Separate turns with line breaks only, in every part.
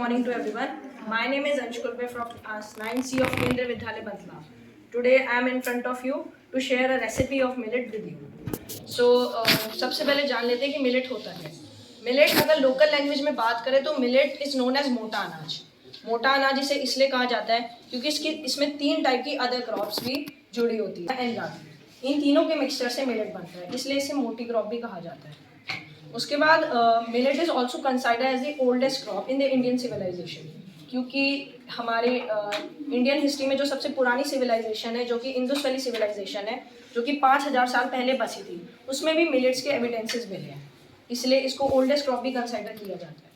Morning to everyone. My name is Ansh Kulpe from class 9C of Kendra Vidyalaya Bantla. Today I am in front of you to share a recipe of millet with you. So सबसे पहले जान लेते हैं कि millet होता है. Millet अगर local language में बात करें तो मिलेट इज़ नोन एज मोटा अनाज. मोटा अनाज इसे इसलिए कहा जाता है क्योंकि इसमें 3 टाइप की अदर क्रॉप्स भी जुड़ी होती है एंड रागी. इन तीनों के मिक्सचर से मिलेट बनता है, इसलिए इसे मोटी क्रॉप भी कहा जाता है. उसके बाद millet is also consider as the oldest crop in the Indian civilisation, क्योंकि हमारे इंडियन हिस्ट्री में जो सबसे पुरानी सिविलाइजेशन है जो कि इंडस वैली सिविलाइजेशन है, जो कि 5000 साल पहले बसी थी, उसमें भी मिलेट्स के एविडेंसेस मिले हैं, इसलिए इसको ओल्डेस्ट क्रॉप भी कंसाइडर किया जाता है.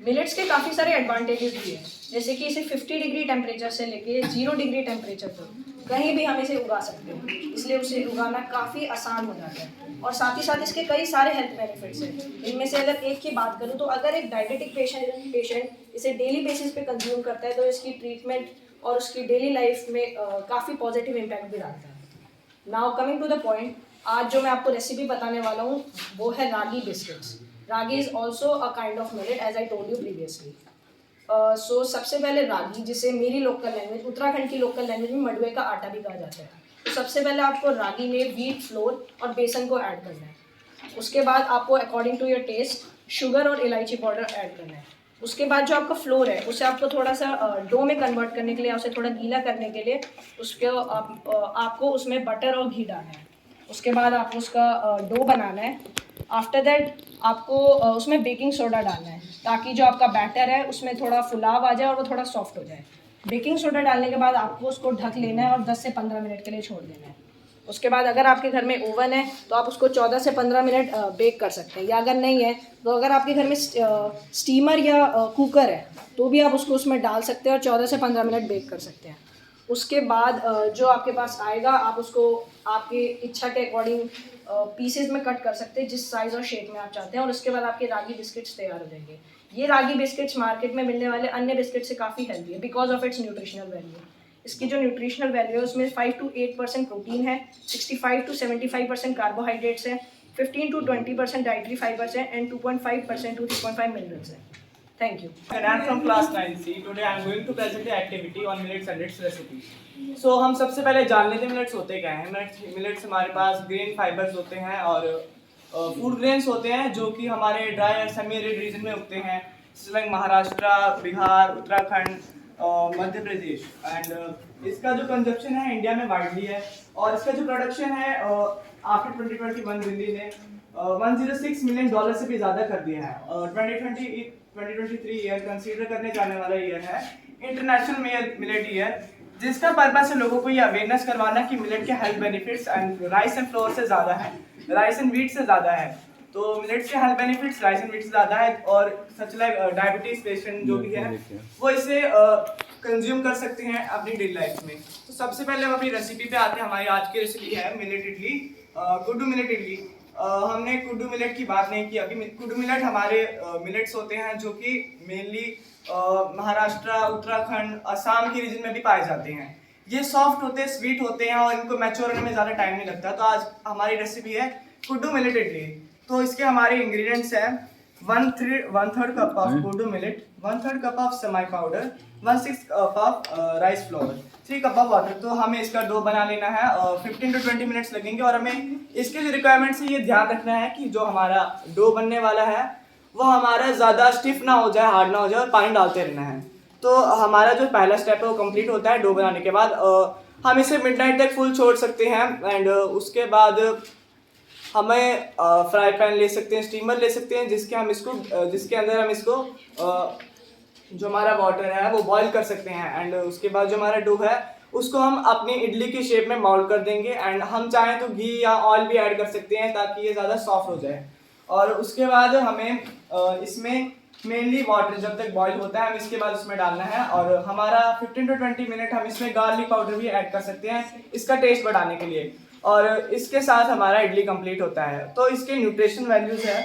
मिलेट्स के काफ़ी सारे एडवांटेजेस भी हैं, जैसे कि इसे 50 डिग्री टेम्परेचर से लेके 0 डिग्री टेम्परेचर तक कहीं भी हम इसे उगा सकते हैं, इसलिए उसे उगाना काफ़ी आसान हो जाता है. और साथ ही साथ इसके कई सारे हेल्थ बेनिफिट्स हैं. इनमें से अगर एक की बात करूँ तो अगर एक डायबिटिक पेशेंट इसे डेली बेसिस पे कंज्यूम करता है तो इसकी ट्रीटमेंट और उसकी डेली लाइफ में काफ़ी पॉजिटिव इम्पैक्ट भी डालता है. Now coming to the point, आज जो मैं आपको रेसिपी बताने वाला हूँ वो है ragi biscuits. Ragi is also a kind of millet as I told you previously. So सबसे पहले रागी, जिसे मेरी लोकल लैंग्वेज उत्तराखंड की लोकल लैंग्वेज में मडवे का आटा भी कहा जाता है. तो सबसे पहले आपको रागी में व्हीट फ्लोर और बेसन को ऐड करना है. उसके बाद आपको according to your taste sugar और इलायची पाउडर ऐड करना है. उसके बाद जो आपका फ्लोर है उसे आपको थोड़ा सा डो में कन्वर्ट करने के लिए, उसे थोड़ा गीला करने के लिए आपको उसमें बटर और घी डालना है. उसके बाद आपको उसका डो बनाना है. आफ्टर दैट आपको उसमें बेकिंग सोडा डालना है ताकि जो आपका बैटर है उसमें थोड़ा फुलाव आ जाए और वो थोड़ा सॉफ्ट हो जाए. बेकिंग सोडा डालने के बाद आपको उसको ढक लेना है और 10 से 15 मिनट के लिए छोड़ देना है. उसके बाद अगर आपके घर में ओवन है तो आप उसको 14 से 15 मिनट बेक कर सकते हैं, या अगर नहीं है तो अगर आपके घर में स्टीमर या कुकर है तो भी आप उसको उसमें डाल सकते हैं और 14 से 15 मिनट बेक कर सकते हैं. उसके बाद जो आपके पास आएगा आप उसको आपकी इच्छा के अकॉर्डिंग पीसेज में कट कर सकते हैं जिस साइज़ और शेप में आप चाहते हैं. और उसके बाद आपके रागी बिस्किट्स तैयार हो जाएंगे. ये रागी बिस्किट्स मार्केट में मिलने वाले अन्य बिस्किट से काफ़ी हेल्दी है because of its nutritional value. इसकी जो न्यूट्रिशनल वैल्यू है उसमें 5 to 8% प्रोटीन है, 65 to 75% कार्बोहाइड्रेट्स है, 15 to 20% डाइटरी फाइबर्स है एंड 2.5% to 3.5 मिनरल्स है. Thank you.
And I'm from class 9C. Today I'm going to present the activity on millets and its recipe. So हम सबसे पहले जान लेते हैं मिलेट्स होते क्या हैं. मिलेट्स हमारे पास ग्रेन फाइबर्स होते हैं और फूड ग्रेन्स होते हैं जो कि हमारे ड्राई और सेमी एरिड रीजन में उगते हैं, जैसे लाइक महाराष्ट्र, बिहार, उत्तराखंड, मध्य प्रदेश. एंड इसका जो कंजप्शन है इंडिया में वाइडली है और इसका जो प्रोडक्शन है आफ्टर 2021 दिल्ली ने $106 मिलियन से भी ज़्यादा कर दिया है. 2023 ईयर कंसीडर करने जाने वाला ईयर है इंटरनेशनल मिलेट ईयर, जिसका पर्पस है लोगों को ये अवेयरनेस करवाना कि मिलेट के health benefits and rice and floor से ज़्यादा है, राइस एंड व्हीट से ज़्यादा है. तो मिलेट्स के health benefits rice and wheat से ज़्यादा है और सच लाइक डायबिटीज पेशेंट जो भी है वो इसे कंज्यूम कर सकते हैं अपनी डेली लाइफ में. तो सबसे पहले हम अपनी रेसिपी पे आते हैं. हमारी आज की रेसिपी है मिलेट इडली, कुड्डू मिलेट इडली. हमने कुड्डू मिलेट की बात नहीं की अभी. कुड्डू मिलेट हमारे मिलेट्स होते हैं जो कि मेनली महाराष्ट्र, उत्तराखंड, असम के रीजन में भी पाए जाते हैं. ये सॉफ्ट होते हैं, स्वीट होते हैं और इनको मैच्योर होने में ज़्यादा टाइम नहीं लगता. तो आज हमारी रेसिपी है कुड्डू मिलेट इडली. तो इसके हमारे इंग्रेडिएंट्स हैं 1/3 cup of Kuddu millet, 1/3 cup of सेमाई powder, 1/6 cup of rice flour, 3 cup of water. तो हमें इसका डो बना लेना है और 15 to 20 मिनट्स लगेंगे. और हमें इसके जो रिक्वायरमेंट्स है ये ध्यान रखना है कि जो हमारा डो बनने वाला है वो हमारा ज़्यादा स्टिफ ना हो जाए, हार्ड ना हो जाए और पानी डालते रहना है. तो हमारा जो पहला स्टेप है वो कंप्लीट होता है डो बनाने के बाद. हम इसे मिडनाइट तक फुल छोड़ सकते हैं एंड उसके बाद हमें फ्राई पैन ले सकते हैं, स्टीमर ले सकते हैं जिसके अंदर हम इसको जो हमारा वाटर है वो बॉईल कर सकते हैं. एंड उसके बाद जो हमारा डो है उसको हम अपनी इडली की शेप में मोल्ड कर देंगे. एंड हम चाहें तो घी या ऑयल भी ऐड कर सकते हैं ताकि ये ज़्यादा सॉफ्ट हो जाए. और उसके बाद हमें इसमें मेनली वाटर जब तक बॉईल होता है हम इसके बाद उसमें डालना है. और हमारा 15 to 20 मिनट हम इसमें गार्लिक पाउडर भी ऐड कर सकते हैं इसका टेस्ट बढ़ाने के लिए. और इसके साथ हमारा इडली कंप्लीट होता है. तो इसके न्यूट्रिशन वैल्यूज है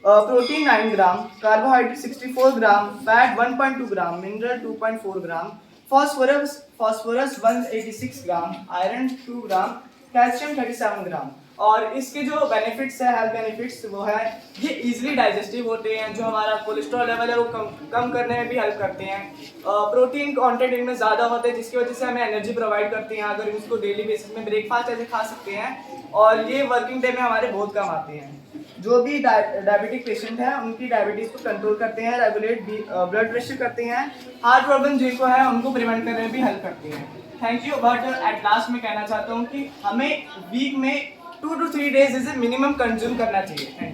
प्रोटीन 9 ग्राम, कार्बोहाइड्रेट 64 ग्राम, फैट 1.2 ग्राम, मिनरल 2.4 ग्राम, फॉस्फोरस 186 ग्राम, आयरन 2 ग्राम, कैल्शियम 37 ग्राम. और इसके जो बेनिफिट्स है, हेल्थ बेनिफिट्स, वो है ये इजीली डाइजेस्टिव होते हैं, जो हमारा कोलेस्ट्रॉल लेवल है वो कम करने में भी हेल्प करते हैं। प्रोटीन कंटेंट इनमें ज़्यादा होते हैं जिसकी वजह से हमें एनर्जी प्रोवाइड करती हैं, अगर इसको डेली बेसिस में ब्रेकफास्ट ऐसे खा सकते हैं, और ये वर्किंग डे में हमारे बहुत कम आते हैं। जो भी डायबिटिक पेशेंट है उनकी डायबिटीज़ को कंट्रोल करते हैं, रेगुलेट ब्लड प्रेशर करते हैं, हार्ट प्रॉब्लम जिनको है उनको प्रिवेंट करने में भी हेल्प करती हैं। Thank you. But at last मैं कहना चाहता हूँ कि हमें वीक में 2 to 3 days इसे मिनिमम कंज्यूम करना चाहिए। Thank you.